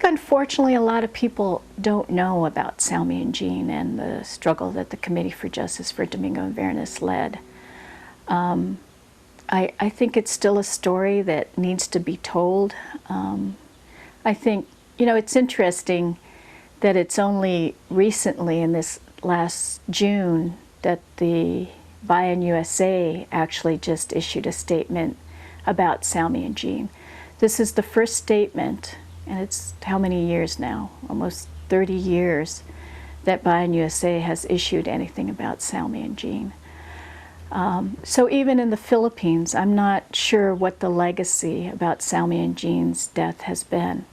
unfortunately a lot of people don't know about Silme and Gene and the struggle that the Committee for Justice for Domingo and Viernes led. I think it's still a story that needs to be told. I think, you know, it's interesting that it's only recently, in this last June, that the Bayern USA actually just issued a statement about Silme and Gene. This is the first statement, and it's how many years now? Almost 30 years that Bayern USA has issued anything about Silme and Gene. So even in the Philippines, I'm not sure what the legacy about Silme and Gene's death has been.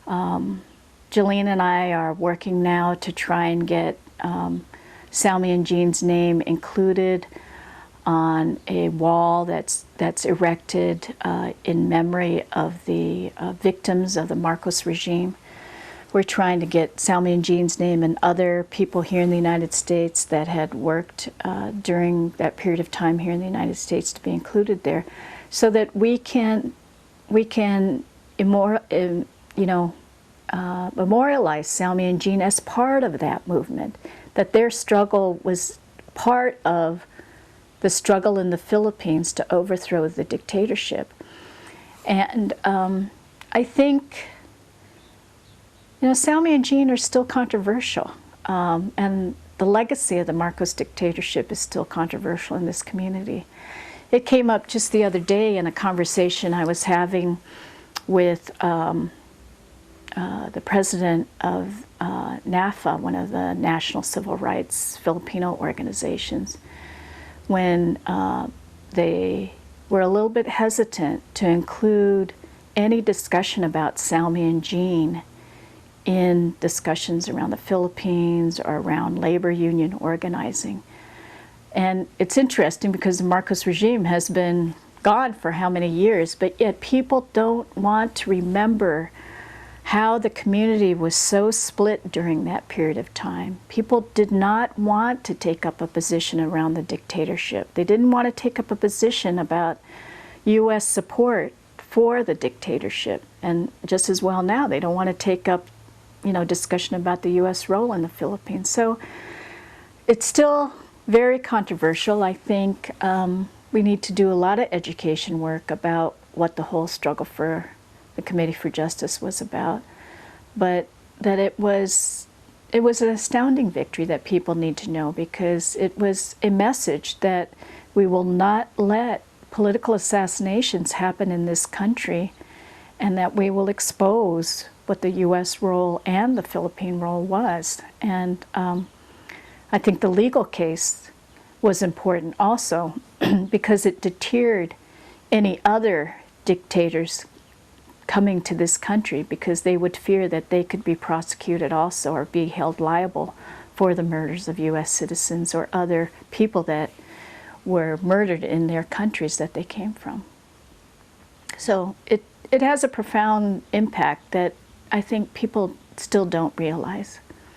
Jolene and I are working now to try and get Silme and Gene's name included on a wall that's erected in memory of the victims of the Marcos regime. We're trying to get Silme and Gene's name and other people here in the United States that had worked during that period of time here in the United States to be included there, so that we can memorialize Silme and Gene as part of that movement, that their struggle was part of the struggle in the Philippines to overthrow the dictatorship. And I think, you know, Silme and Gene are still controversial, and the legacy of the Marcos dictatorship is still controversial in this community. It came up just the other day in a conversation I was having with the president of NAFA, one of the national civil rights Filipino organizations, when they were a little bit hesitant to include any discussion about Silme and Gene in discussions around the Philippines or around labor union organizing. And it's interesting because the Marcos regime has been gone for how many years, but yet people don't want to remember how the community was so split during that period of time. People did not want to take up a position around the dictatorship. They didn't want to take up a position about U.S. support for the dictatorship. And just as well now, they don't want to take up, you know, discussion about the U.S. role in the Philippines. So it's still very controversial. I think we need to do a lot of education work about what the whole struggle for the Committee for Justice was about, but that it was an astounding victory that people need to know, because it was a message that we will not let political assassinations happen in this country, and that we will expose what the U.S. role and the Philippine role was. And I think the legal case was important also because it deterred any other dictators coming to this country, because they would fear that they could be prosecuted also or be held liable for the murders of U.S. citizens or other people that were murdered in their countries that they came from. So it has a profound impact that I think people still don't realize.